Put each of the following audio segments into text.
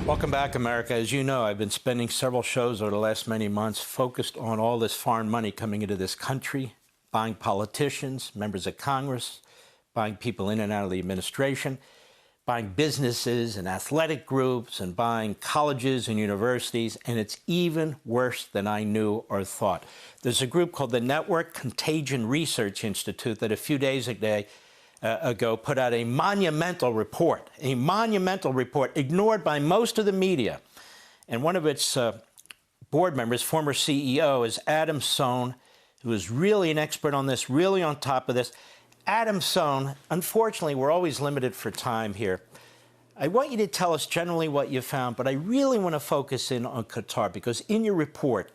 Welcome back, America. As you know, I've been spending several shows over the last many months focused on all this foreign money coming into this country, buying politicians, members of Congress, buying people in and out of the administration, buying businesses and athletic groups, and buying colleges and universities, and it's even worse than I knew or thought. There's a group called the Network Contagion Research Institute that a few days ago put out a monumental report ignored by most of the media. And one of its board members, former CEO, is Adam Sohn, who is really an expert on this, really on top of this. Adam Sohn, unfortunately, we're always limited for time here. I want you to tell us generally what you found, but I really want to focus in on Qatar, because in your report,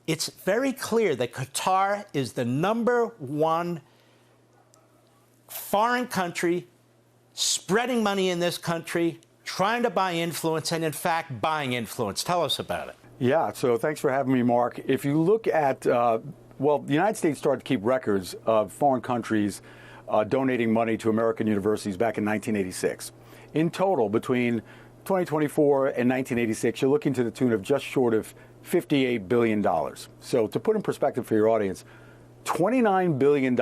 it's very clear that Qatar is the #1 foreign country spreading money in this country, trying to buy influence, and in fact buying influence. Tell us about it. Yeah, so thanks for having me, Mark. If you look at, well, the United States started to keep records of foreign countries donating money to American universities back in 1986. In total, between 2024 and 1986, you're looking to the tune of just short of $58 billion. So to put in perspective for your audience, $29 billion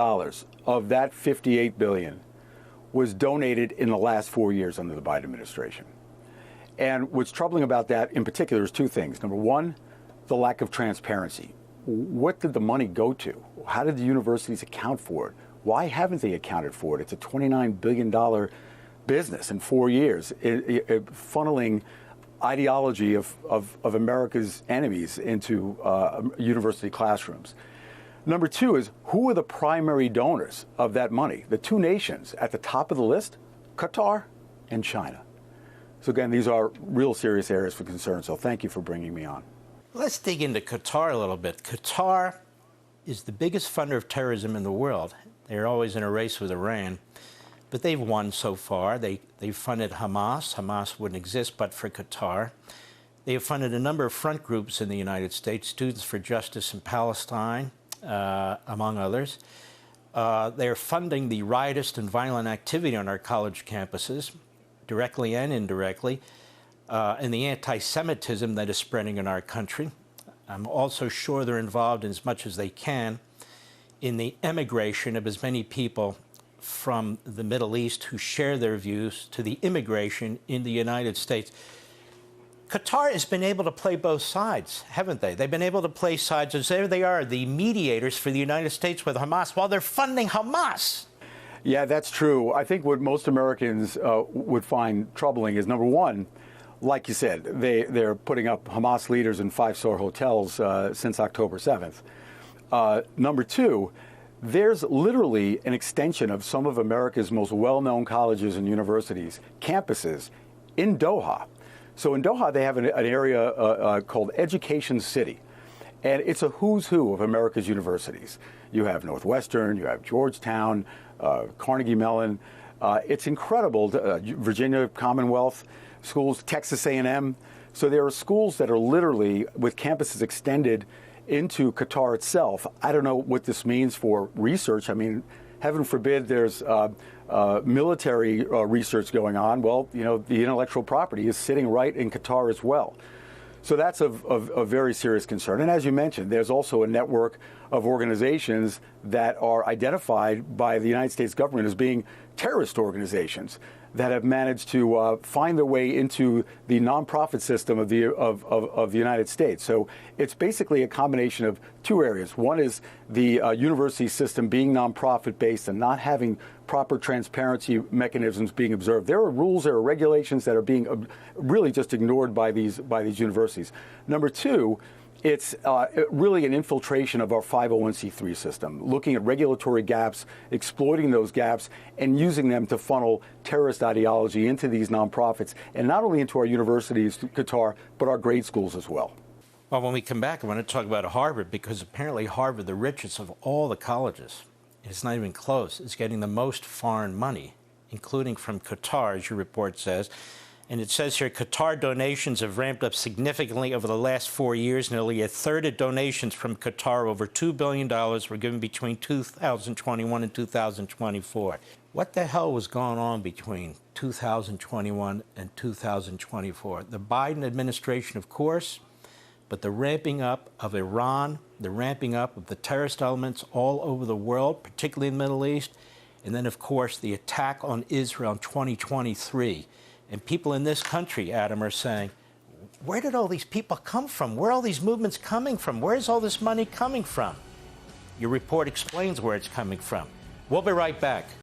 of that $58 billion was donated in the last 4 years under the Biden administration. And what's troubling about that in particular is two things. Number one, the lack of transparency. What did the money go to? How did the universities account for it? Why haven't they accounted for it? It's a $29 billion business in 4 years, funneling ideology of America's enemies into university classrooms. Number two is, who are the primary donors of that money? The two nations at the top of the list, Qatar and China. So again, these are real serious areas for concern, so thank you for bringing me on. Let's dig into Qatar a little bit. Qatar is the biggest funder of terrorism in the world. They're always in a race with Iran, but they've won so far. They've funded Hamas. Hamas wouldn't exist but for Qatar. They have funded a number of front groups in the United States, Students for Justice in Palestine, among others. They are funding the riotous and violent activity on our college campuses, directly and indirectly, and the anti-Semitism that is spreading in our country. I'm also sure they're involved in as much as they can in the emigration of as many people from the Middle East who share their views to the immigration in the United States. Qatar has been able to play both sides, haven't they? They've been able to play sides as there they are, the mediators for the United States with Hamas, while they're funding Hamas. Yeah, that's true. I think what most Americans would find troubling is, number one, like you said, they're putting up Hamas leaders in five-star hotels since October 7th. Number two, there's literally an extension of some of America's most well-known colleges and universities, campuses, in Doha. So in Doha, they have an area called Education City, and it's a who's who of America's universities. You have Northwestern, you have Georgetown, Carnegie Mellon. It's incredible. Virginia Commonwealth schools, Texas A&M. So there are schools that are literally with campuses extended into Qatar itself. I don't know what this means for research. I mean, heaven forbid there's military research going on. Well, you know, the intellectual property is sitting right in Qatar as well. So that's a very serious concern. And as you mentioned, there's also a network of organizations that are identified by the United States government as being terrorist organizations that have managed to find their way into the nonprofit system of the United States. So it's basically a combination of two areas. One is the university system being nonprofit based and not having proper transparency mechanisms being observed. There are rules, there are regulations that are being really just ignored by these universities. Number two, it's really an infiltration of our 501c3 system, looking at regulatory gaps, exploiting those gaps, and using them to funnel terrorist ideology into these nonprofits, and not only into our universities, Qatar, but our grade schools as well. Well, when we come back, I want to talk about Harvard, because apparently Harvard, the richest of all the colleges, it's not even close, is getting the most foreign money, including from Qatar, as your report says. And it says here, Qatar donations have ramped up significantly over the last 4 years. Nearly a third of donations from Qatar, over $2 billion, were given between 2021 and 2024. What the hell was going on between 2021 and 2024? The Biden administration, of course, but the ramping up of Iran, the ramping up of the terrorist elements all over the world, particularly in the Middle East, and then, of course, the attack on Israel in 2023. And people in this country, Adam, are saying, where did all these people come from? Where are all these movements coming from? Where's all this money coming from? Your report explains where it's coming from. We'll be right back.